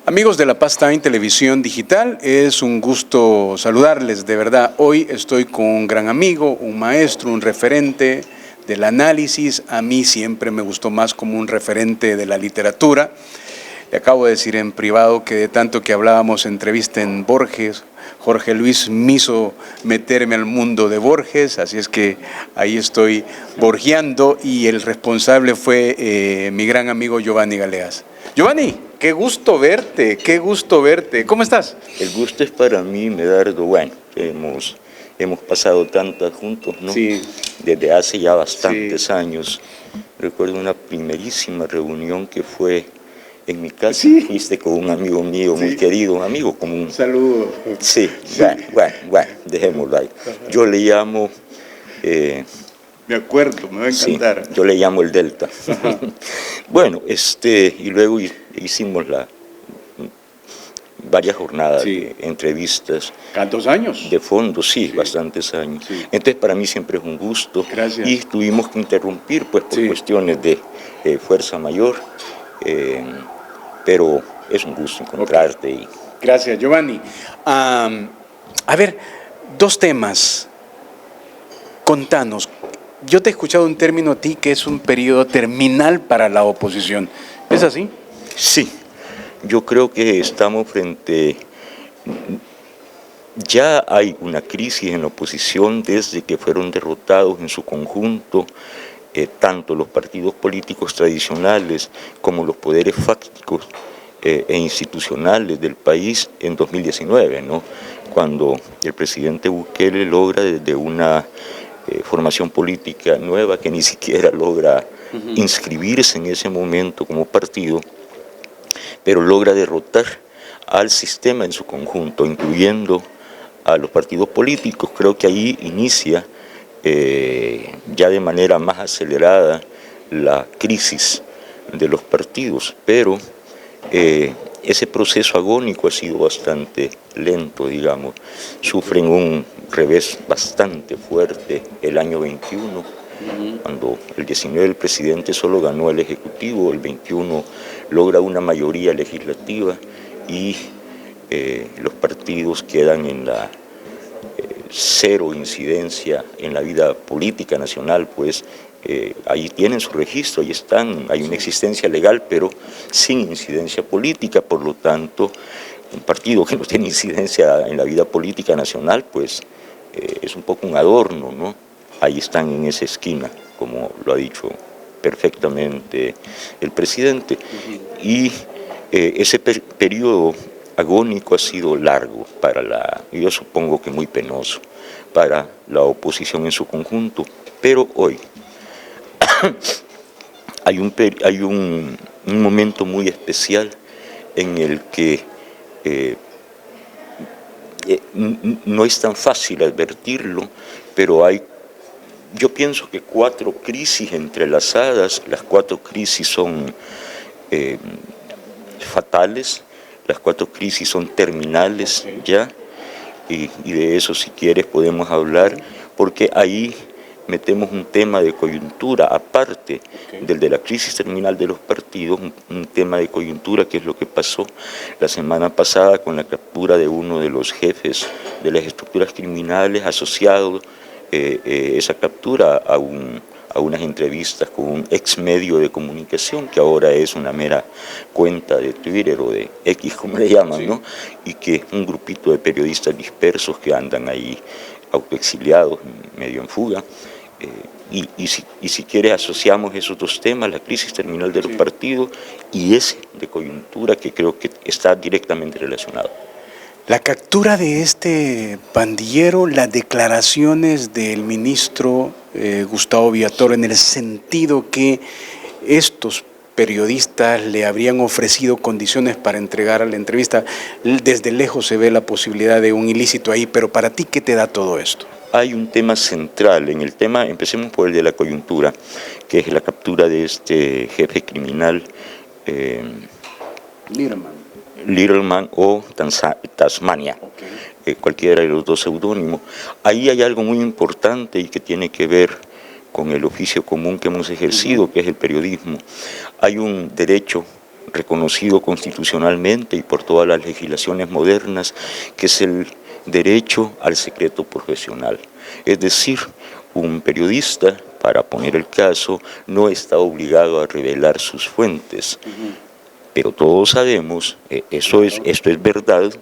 Amigos de La Paz Time Televisión Digital, es un gusto saludarles, de verdad. Hoy estoy con un gran amigo, un maestro, un referente del análisis. A mí siempre me gustó más como un referente de la literatura. Le acabo de decir en privado que de tanto que hablábamos entrevista en Borges, Jorge Luis me hizo meterme al mundo de Borges, así es que ahí estoy borgeando y el responsable fue mi gran amigo Giovanni Galeas. Giovanni, qué gusto verte, qué gusto verte. ¿Cómo estás? El gusto es para mí, Medardo. Bueno, hemos pasado tantas juntos, ¿no? Sí. Desde hace ya bastantes años. Recuerdo una primerísima reunión que fue en mi casa. Sí. Fuiste con un amigo mío, muy querido, un amigo común. Saludos. Sí, bueno, dejémoslo ahí. Yo le llamo... Me acuerdo, me va a encantar. Sí, yo le llamo el Delta. Bueno, y luego hicimos varias jornadas de entrevistas. ¿Cuántos años? De fondo, sí, bastantes años. Sí. Entonces, para mí siempre es un gusto. Gracias. Y tuvimos que interrumpir, pues, por cuestiones de fuerza mayor. Pero es un gusto encontrarte. Y... Gracias, Giovanni. A ver, dos temas. Contanos. Yo te he escuchado un término a ti que es un periodo terminal para la oposición. ¿Es así? Sí, yo creo que estamos frente... Ya hay una crisis en la oposición desde que fueron derrotados en su conjunto tanto los partidos políticos tradicionales como los poderes fácticos e institucionales del país en 2019, ¿no? Cuando el presidente Bukele logra desde una formación política nueva que ni siquiera logra inscribirse en ese momento como partido, pero logra derrotar al sistema en su conjunto, incluyendo a los partidos políticos. Creo que ahí inicia ya de manera más acelerada la crisis de los partidos, pero ese proceso agónico ha sido bastante lento, digamos. Sufren un revés bastante fuerte el año 21, cuando el 19 el presidente solo ganó el Ejecutivo, el 21 logra una mayoría legislativa y los partidos quedan en la cero incidencia en la vida política nacional, pues ahí tienen su registro, ahí están, hay una existencia legal, pero sin incidencia política. Por lo tanto, un partido que no tiene incidencia en la vida política nacional, pues es un poco un adorno, ¿no? Ahí están en esa esquina, como lo ha dicho perfectamente el presidente. Y ese periodo agónico ha sido largo yo supongo que muy penoso para la oposición en su conjunto, pero hoy hay un momento muy especial en el que no es tan fácil advertirlo, pero yo pienso que 4 crisis entrelazadas. Las 4 crisis son fatales, las 4 crisis son terminales ya, y de eso, si quieres, podemos hablar, porque ahí metemos un tema de coyuntura, aparte del de la crisis terminal de los partidos, un tema de coyuntura, que es lo que pasó la semana pasada con la captura de uno de los jefes de las estructuras criminales, asociado esa captura a unas entrevistas con un ex medio de comunicación, que ahora es una mera cuenta de Twitter o de X, como le llaman, ¿no? Y que un grupito de periodistas dispersos que andan ahí autoexiliados, medio en fuga. Y si quieres, asociamos esos dos temas, la crisis terminal de los partidos y ese de coyuntura, que creo que está directamente relacionado. La captura de este pandillero, las declaraciones del ministro Gustavo Villatoro, en el sentido que estos periodistas le habrían ofrecido condiciones para entregar a la entrevista, desde lejos se ve la posibilidad de un ilícito ahí, pero para ti, ¿qué te da todo esto? Hay un tema central en el tema, empecemos por el de la coyuntura, que es la captura de este jefe criminal, Littleman o Tasmania, cualquiera de los dos seudónimos. Ahí hay algo muy importante y que tiene que ver con el oficio común que hemos ejercido, que es el periodismo. Hay un derecho reconocido constitucionalmente y por todas las legislaciones modernas, que es el derecho al secreto profesional. Es decir, un periodista, para poner el caso, no está obligado a revelar sus fuentes. Pero todos sabemos, esto es verdad,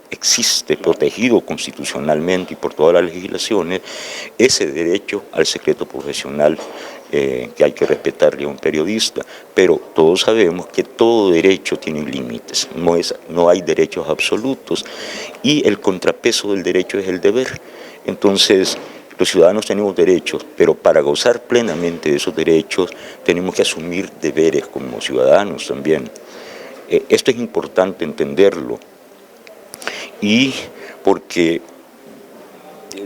existe protegido constitucionalmente y por todas las legislaciones ese derecho al secreto profesional que hay que respetarle a un periodista. Pero todos sabemos que todo derecho tiene límites, no hay derechos absolutos y el contrapeso del derecho es el deber. Entonces, los ciudadanos tenemos derechos, pero para gozar plenamente de esos derechos tenemos que asumir deberes como ciudadanos también. Esto es importante entenderlo, y porque,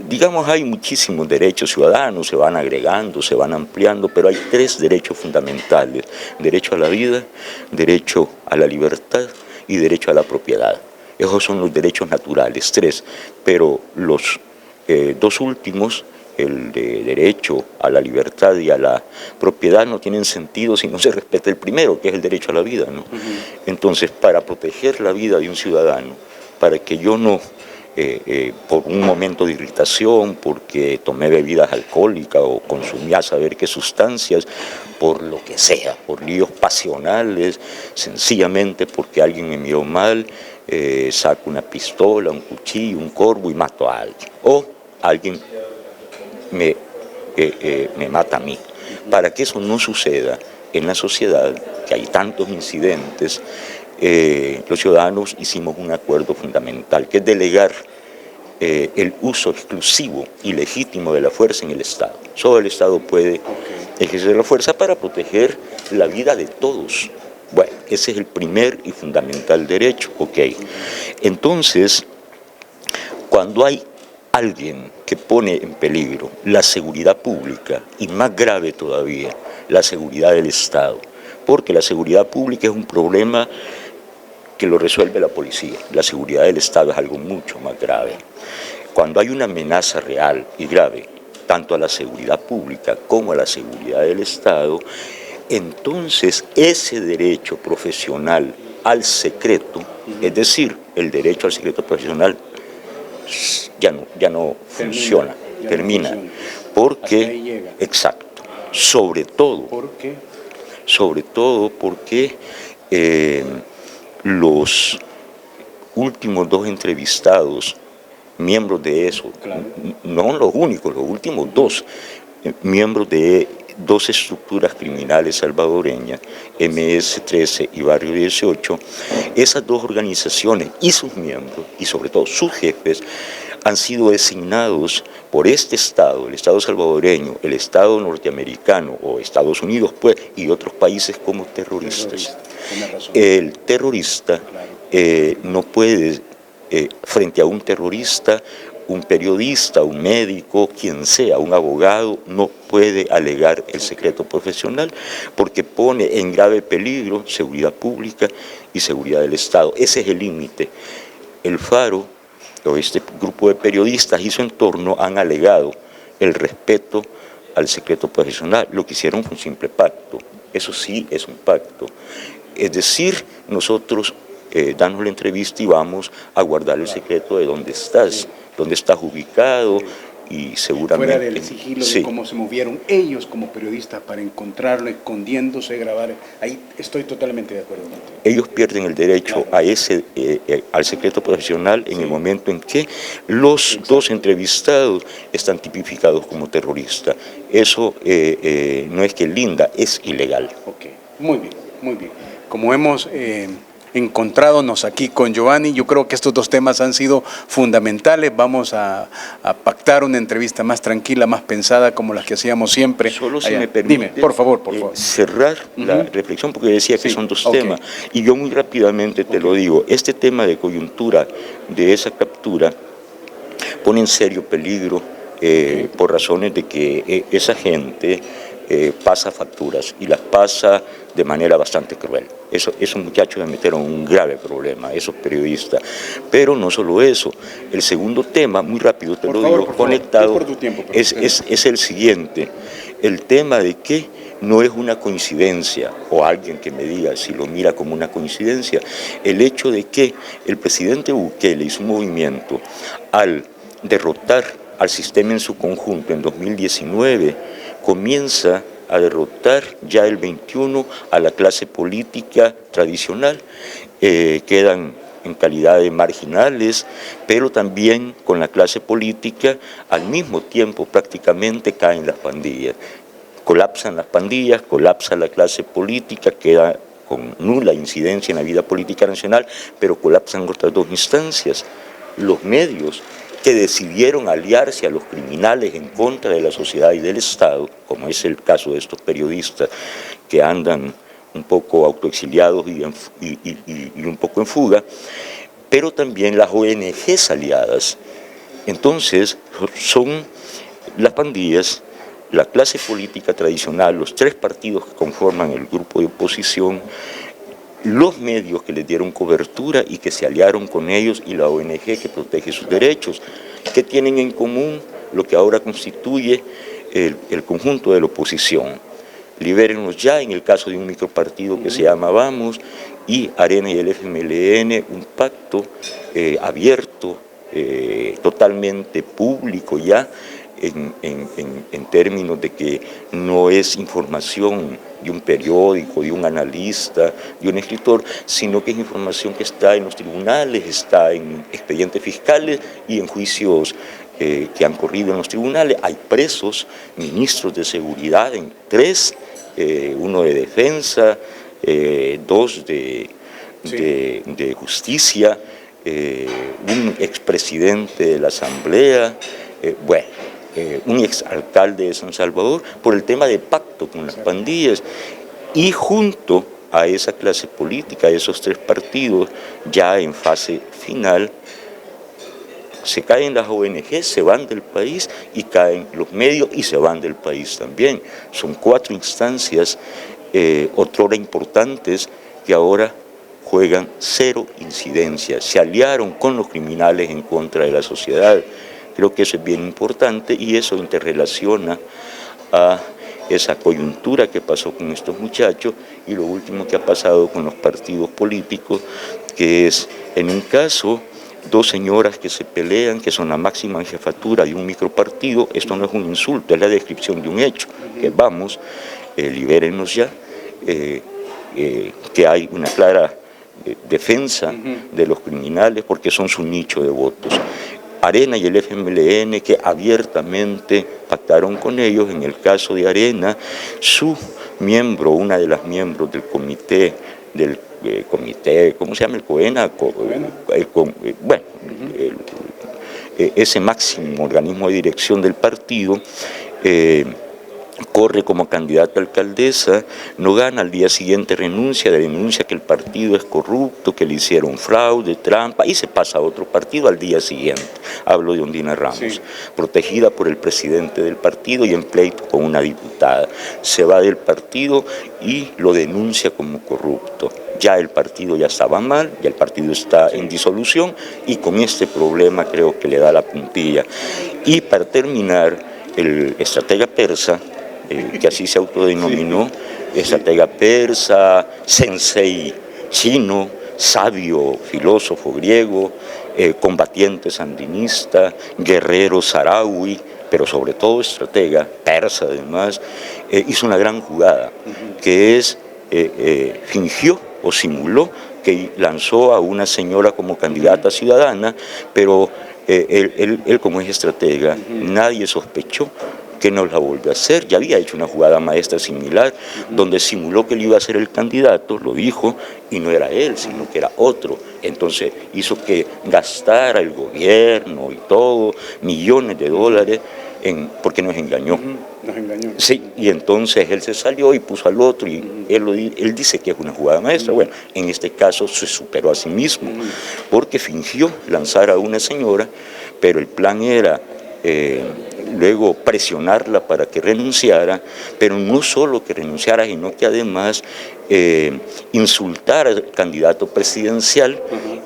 digamos, hay muchísimos derechos ciudadanos, se van agregando, se van ampliando, pero hay 3 derechos fundamentales: derecho a la vida, derecho a la libertad y derecho a la propiedad. Esos son los derechos naturales, 3, pero los 2 últimos, el de derecho a la libertad y a la propiedad, no tienen sentido si no se respeta el primero, que es el derecho a la vida, ¿no? Entonces, para proteger la vida de un ciudadano, para que yo no, por un momento de irritación, porque tomé bebidas alcohólicas o consumí a saber qué sustancias, por lo que sea, por líos pasionales, sencillamente porque alguien me miró mal, saco una pistola, un cuchillo, un corvo y mato a alguien, o alguien me mata a mí. Para que eso no suceda en la sociedad, que hay tantos incidentes, los ciudadanos hicimos un acuerdo fundamental, que es delegar el uso exclusivo y legítimo de la fuerza en el Estado. Solo el Estado puede ejercer la fuerza para proteger la vida de todos. Bueno, ese es el primer y fundamental derecho. Entonces, cuando hay alguien que pone en peligro la seguridad pública, y más grave todavía, la seguridad del Estado, porque la seguridad pública es un problema que lo resuelve la policía, la seguridad del Estado es algo mucho más grave. Cuando hay una amenaza real y grave, tanto a la seguridad pública como a la seguridad del Estado, entonces ese derecho profesional al secreto, es decir, el derecho al secreto profesional, ya no funciona, termina. Porque, exacto, sobre todo porque los últimos 2 entrevistados, miembros de eso, no los únicos, los últimos 2, miembros de 2 estructuras criminales salvadoreñas, MS-13 y Barrio 18, esas 2 organizaciones y sus miembros, y sobre todo sus jefes, han sido designados por este Estado, el Estado salvadoreño, el Estado norteamericano o Estados Unidos, pues, y otros países como terroristas. El terrorista no puede, frente a un terrorista, un periodista, un médico, quien sea, un abogado, no puede alegar el secreto profesional porque pone en grave peligro seguridad pública y seguridad del Estado. Ese es el límite. El Faro, o este grupo de periodistas y su entorno, han alegado el respeto al secreto profesional. Lo que hicieron fue un simple pacto. Eso sí es un pacto. Es decir, nosotros damos la entrevista y vamos a guardar el secreto de dónde estás ubicado, y seguramente... Fuera del sigilo de cómo se movieron ellos como periodistas para encontrarlo, escondiéndose, grabar. Ahí estoy totalmente de acuerdo contigo. Ellos pierden el derecho a al secreto profesional en el momento en que los 2 entrevistados están tipificados como terroristas. Eso no es que linda, es ilegal. Muy bien, muy bien. Como hemos encontradonos aquí con Giovanni, yo creo que estos 2 temas han sido fundamentales. Vamos a pactar una entrevista más tranquila, más pensada, como las que hacíamos siempre. Solo si me permite, dime, por favor. Cerrar la reflexión, porque decía que son 2 temas, y yo muy rápidamente te lo digo. Este tema de coyuntura de esa captura pone en serio peligro por razones de que esa gente pasa facturas, y las pasa de manera bastante cruel. Esos muchachos se metieron en un grave problema, esos periodistas. Pero no solo eso, el segundo tema, muy rápido te lo digo, conectado, es el siguiente: el tema de que no es una coincidencia, o alguien que me diga si lo mira como una coincidencia, el hecho de que el presidente Bukele y su movimiento, al derrotar al sistema en su conjunto en 2019, comienza a derrotar ya el 21 a la clase política tradicional. Quedan en calidad de marginales, pero también con la clase política al mismo tiempo prácticamente caen las pandillas. Colapsan las pandillas, colapsa la clase política, queda con nula incidencia en la vida política nacional, pero colapsan otras dos instancias. Los medios que decidieron aliarse a los criminales en contra de la sociedad y del Estado, como es el caso de estos periodistas que andan un poco autoexiliados y un poco en fuga, pero también las ONGs aliadas. Entonces, son las pandillas, la clase política tradicional, los tres partidos que conforman el grupo de oposición, los medios que les dieron cobertura y que se aliaron con ellos y la ONG que protege sus derechos, que tienen en común lo que ahora constituye el conjunto de la oposición. Libérenlos ya, en el caso de un micropartido que se llama Vamos, y Arena y el FMLN, un pacto abierto, totalmente público ya, en términos de que no es información de un periódico, de un analista, de un escritor, sino que es información que está en los tribunales, está en expedientes fiscales y en juicios que han corrido en los tribunales. Hay presos, ministros de seguridad en 3, uno de defensa, 2 de justicia, un expresidente de la Asamblea, un exalcalde de San Salvador, por el tema de pacto con las pandillas. Y junto a esa clase política, a esos 3 partidos, ya en fase final, se caen las ONG, se van del país, y caen los medios y se van del país también. Son 4 instancias, otrora importantes, que ahora juegan 0 incidencia. Se aliaron con los criminales en contra de la sociedad. Creo que eso es bien importante y eso interrelaciona a esa coyuntura que pasó con estos muchachos y lo último que ha pasado con los partidos políticos, que es, en un caso, 2 señoras que se pelean, que son la máxima jefatura de un micropartido. Esto no es un insulto, es la descripción de un hecho, que vamos, libérennos ya, que hay una clara defensa de los criminales porque son su nicho de votos. Arena y el FMLN, que abiertamente pactaron con ellos. En el caso de Arena, su miembro, una de las miembros del comité, ¿cómo se llama? El COENA, ese máximo organismo de dirección del partido, corre como candidata a alcaldesa, no gana, al día siguiente denuncia que el partido es corrupto, que le hicieron fraude, trampa, y se pasa a otro partido al día siguiente. Hablo de Ondina Ramos, sí, protegida por el presidente del partido y en pleito con una diputada. Se va del partido y lo denuncia como corrupto. Ya el partido ya estaba mal, ya el partido está en disolución y con este problema creo que le da la puntilla. Y para terminar, el estratega persa, que así se autodenominó, estratega persa, sensei chino, sabio filósofo griego, combatiente sandinista, guerrero saharaui, pero sobre todo estratega persa además, hizo una gran jugada, que es, fingió o simuló que lanzó a una señora como candidata ciudadana, pero él como es estratega, nadie sospechó que no la volvió a hacer. Ya había hecho una jugada maestra similar, donde simuló que él iba a ser el candidato, lo dijo, y no era él, sino que era otro. Entonces hizo que gastara el gobierno y todo, millones de dólares, porque nos engañó. Nos engañó. Sí, y entonces él se salió y puso al otro, y él dice que es una jugada maestra. Bueno, en este caso se superó a sí mismo, porque fingió lanzar a una señora, pero el plan era luego presionarla para que renunciara, pero no solo que renunciara, sino que además insultar al candidato presidencial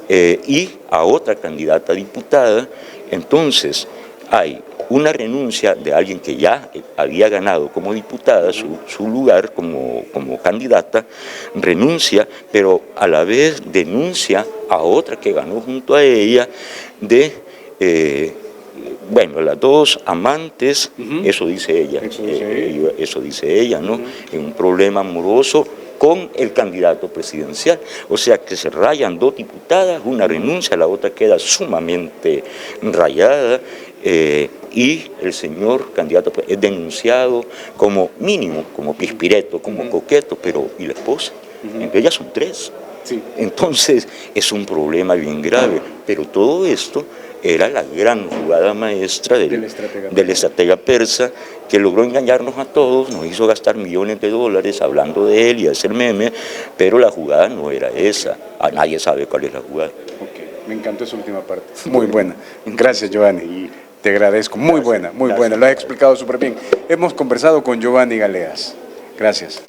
y a otra candidata diputada. Entonces hay una renuncia de alguien que ya había ganado como diputada su lugar como candidata, renuncia, pero a la vez denuncia a otra que ganó junto a ella bueno, las dos amantes, eso dice ella, eso dice ella, ¿no? En un problema amoroso con el candidato presidencial. O sea que se rayan dos diputadas, una renuncia, la otra queda sumamente rayada, y el señor candidato es denunciado como mínimo, como pispireto, como coqueto, pero ¿y la esposa? Entre ellas son tres. Sí. Entonces es un problema bien grave, pero todo esto era la gran jugada maestra del estratega persa, que logró engañarnos a todos, nos hizo gastar millones de dólares hablando de él y hacer meme, pero la jugada no era esa, a nadie sabe cuál es la jugada. Okay. Me encantó esa última parte, muy buena. Gracias, Giovanni, te agradezco, muy buena, lo has explicado súper bien. Hemos conversado con Giovanni Galeas. Gracias.